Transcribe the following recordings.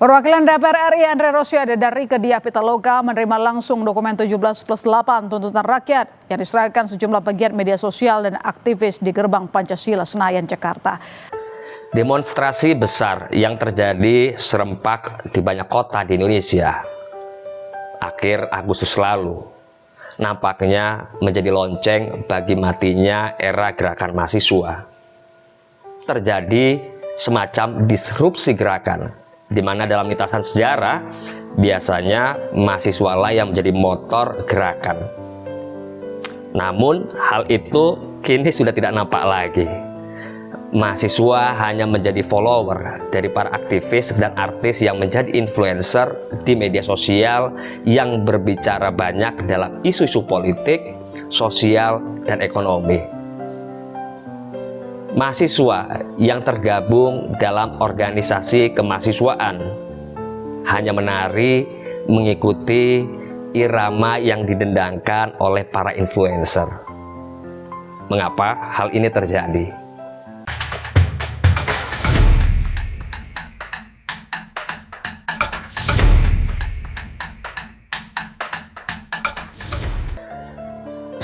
Perwakilan DPR RI Andre Rosiade dari Kedai Pitaloka menerima langsung dokumen 17+8 tuntutan rakyat yang diserahkan sejumlah pegiat media sosial dan aktivis di Gerbang Pancasila Senayan, Jakarta. Demonstrasi besar yang terjadi serempak di banyak kota di Indonesia akhir Agustus lalu nampaknya menjadi lonceng bagi matinya era gerakan mahasiswa. Terjadi semacam disrupsi gerakan, di mana dalam lintasan sejarah biasanya mahasiswa lah yang menjadi motor gerakan. Namun hal itu kini sudah tidak nampak lagi. Mahasiswa hanya menjadi follower dari para aktivis dan artis yang menjadi influencer di media sosial yang berbicara banyak dalam isu-isu politik, sosial, dan ekonomi. Mahasiswa yang tergabung dalam organisasi kemahasiswaan hanya menari mengikuti irama yang didendangkan oleh para influencer. Mengapa hal ini terjadi?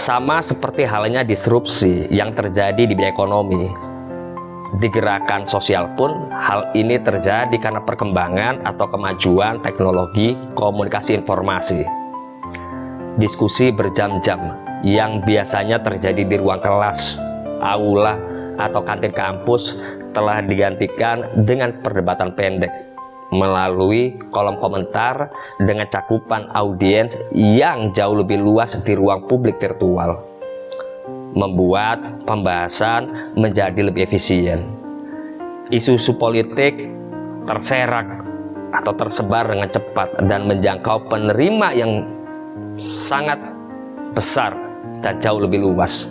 Sama seperti halnya disrupsi yang terjadi di bidang ekonomi, di gerakan sosial pun hal ini terjadi karena perkembangan atau kemajuan teknologi komunikasi informasi. Diskusi berjam-jam yang biasanya terjadi di ruang kelas, aula, atau kantin kampus telah digantikan dengan perdebatan pendek melalui kolom komentar dengan cakupan audiens yang jauh lebih luas di ruang publik virtual, membuat pembahasan menjadi lebih efisien. Isu-isu politik terserak atau tersebar dengan cepat dan menjangkau penerima yang sangat besar dan jauh lebih luas.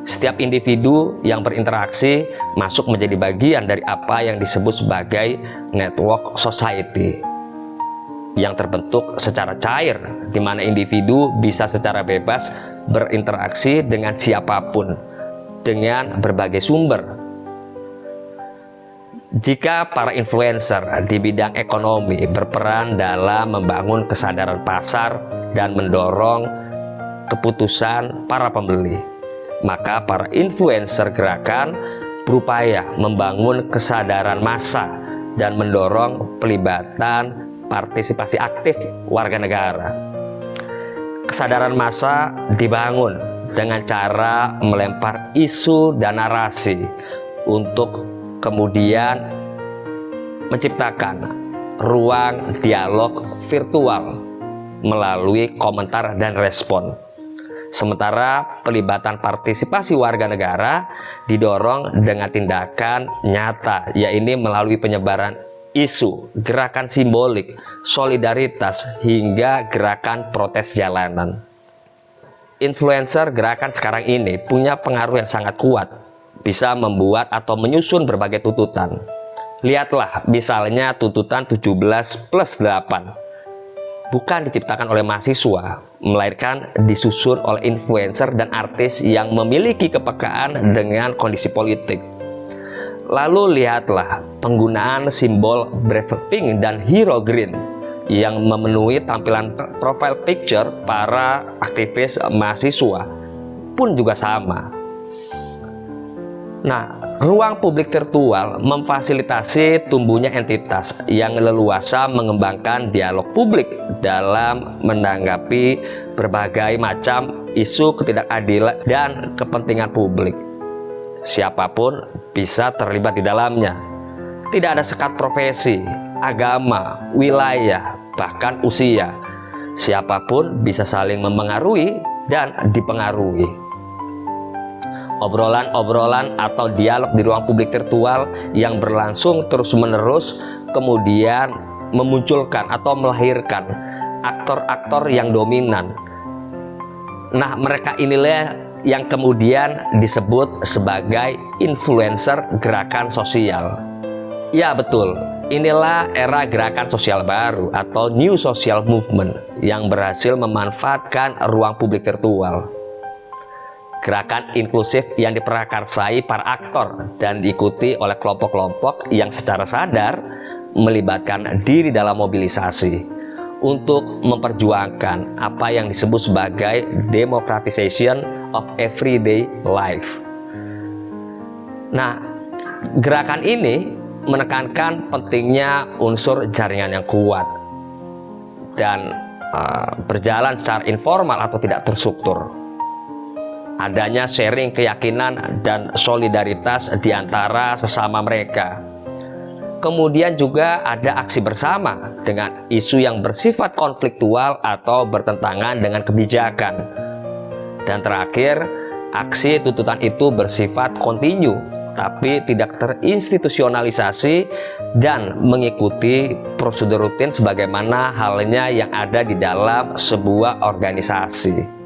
Setiap individu yang berinteraksi masuk menjadi bagian dari apa yang disebut sebagai network society yang terbentuk secara cair, di mana individu bisa secara bebas berinteraksi dengan siapapun dengan berbagai sumber. Jika para influencer di bidang ekonomi berperan dalam membangun kesadaran pasar dan mendorong keputusan para pembeli, maka para influencer gerakan berupaya membangun kesadaran massa dan mendorong pelibatan partisipasi aktif warga negara. Kesadaran massa dibangun dengan cara melempar isu dan narasi untuk kemudian menciptakan ruang dialog virtual melalui komentar dan respon. Sementara pelibatan partisipasi warga negara didorong dengan tindakan nyata, yaitu melalui penyebaran isu, gerakan simbolik, solidaritas, hingga gerakan protes jalanan. Influencer gerakan sekarang ini punya pengaruh yang sangat kuat, bisa membuat atau menyusun berbagai tuntutan. Lihatlah misalnya tuntutan 17+8. Bukan diciptakan oleh mahasiswa, melainkan disusun oleh influencer dan artis yang memiliki kepekaan dengan kondisi politik. Lalu lihatlah penggunaan simbol Brave Pink dan Hero Green yang memenuhi tampilan profile picture para aktivis mahasiswa pun juga sama. Nah, ruang publik virtual memfasilitasi tumbuhnya entitas yang leluasa mengembangkan dialog publik dalam menanggapi berbagai macam isu ketidakadilan dan kepentingan publik. Siapapun bisa terlibat di dalamnya. Tidak ada sekat profesi, agama, wilayah, bahkan usia. Siapapun bisa saling memengaruhi dan dipengaruhi. Obrolan-obrolan atau dialog di ruang publik virtual yang berlangsung terus-menerus kemudian memunculkan atau melahirkan aktor-aktor yang dominan. Nah, mereka inilah yang kemudian disebut sebagai influencer gerakan sosial. Ya betul, inilah era gerakan sosial baru atau new social movement yang berhasil memanfaatkan ruang publik virtual. Gerakan inklusif yang diprakarsai para aktor dan diikuti oleh kelompok-kelompok yang secara sadar melibatkan diri dalam mobilisasi untuk memperjuangkan apa yang disebut sebagai democratization of everyday life. Nah, gerakan ini menekankan pentingnya unsur jaringan yang kuat dan berjalan secara informal atau tidak terstruktur. Adanya sharing keyakinan dan solidaritas di antara sesama mereka. Kemudian juga ada aksi bersama dengan isu yang bersifat konfliktual atau bertentangan dengan kebijakan. Dan terakhir, aksi tuntutan itu bersifat kontinu, tapi tidak terinstitusionalisasi dan mengikuti prosedur rutin sebagaimana halnya yang ada di dalam sebuah organisasi.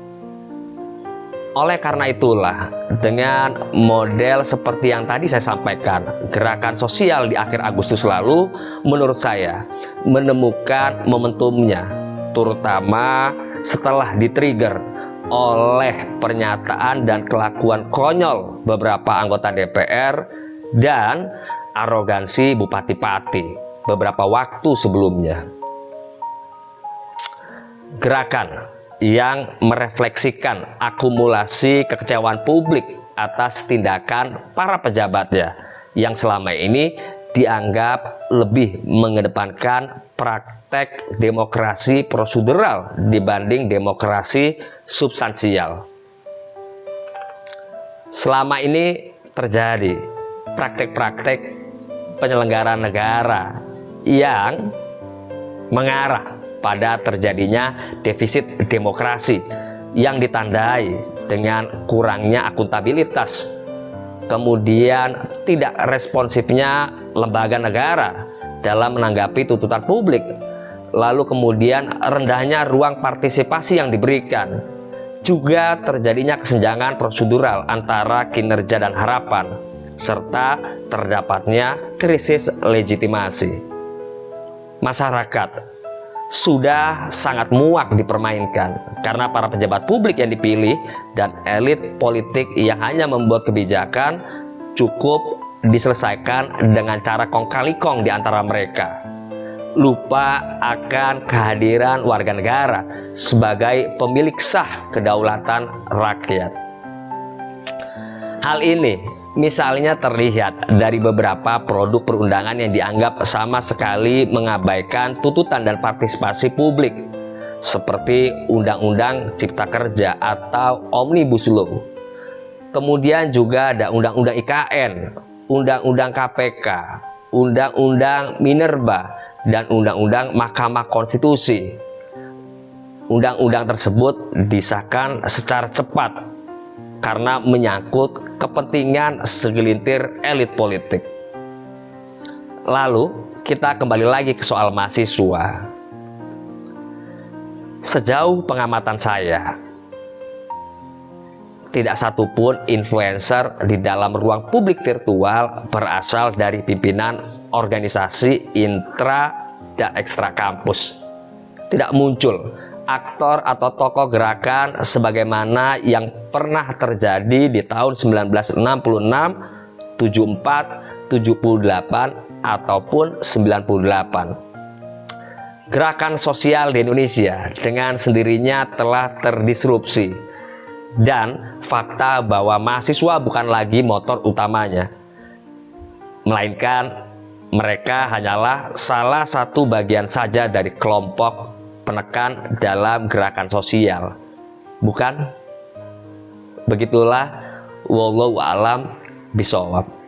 Oleh karena itulah, dengan model seperti yang tadi saya sampaikan, gerakan sosial di akhir Agustus lalu menurut saya menemukan momentumnya, terutama setelah di-trigger oleh pernyataan dan kelakuan konyol beberapa anggota DPR dan arogansi Bupati Pati beberapa waktu sebelumnya. Gerakan yang merefleksikan akumulasi kekecewaan publik atas tindakan para pejabatnya yang selama ini dianggap lebih mengedepankan praktek demokrasi prosedural dibanding demokrasi substansial. Selama ini terjadi praktek-praktek penyelenggaraan negara yang mengarah pada terjadinya defisit demokrasi yang ditandai dengan kurangnya akuntabilitas, kemudian tidak responsifnya lembaga negara dalam menanggapi tuntutan publik, lalu kemudian rendahnya ruang partisipasi yang diberikan, juga terjadinya kesenjangan prosedural antara kinerja dan harapan, serta terdapatnya krisis legitimasi. Masyarakat sudah sangat muak dipermainkan karena para pejabat publik yang dipilih dan elit politik yang hanya membuat kebijakan cukup diselesaikan dengan cara kong kali kong di antara mereka, lupa akan kehadiran warga negara sebagai pemilik sah kedaulatan rakyat. Hal ini misalnya terlihat dari beberapa produk perundangan yang dianggap sama sekali mengabaikan tuntutan dan partisipasi publik, seperti Undang-Undang Cipta Kerja atau Omnibus Law. Kemudian juga ada Undang-Undang IKN, Undang-Undang KPK, Undang-Undang Minerba, dan Undang-Undang Mahkamah Konstitusi. Undang-undang tersebut disahkan secara cepat karena menyangkut kepentingan segelintir elit politik. Lalu kita kembali lagi ke soal mahasiswa. Sejauh pengamatan saya, tidak satupun influencer di dalam ruang publik virtual berasal dari pimpinan organisasi intra dan ekstra kampus. Tidak muncul aktor atau tokoh gerakan sebagaimana yang pernah terjadi di tahun 1966, 74, 78, ataupun 98. Gerakan sosial di Indonesia dengan sendirinya telah terdisrupsi dan fakta bahwa mahasiswa bukan lagi motor utamanya, melainkan mereka hanyalah salah satu bagian saja dari kelompok penekan dalam gerakan sosial, bukan? Begitulah, wallahu a'lam bishawab.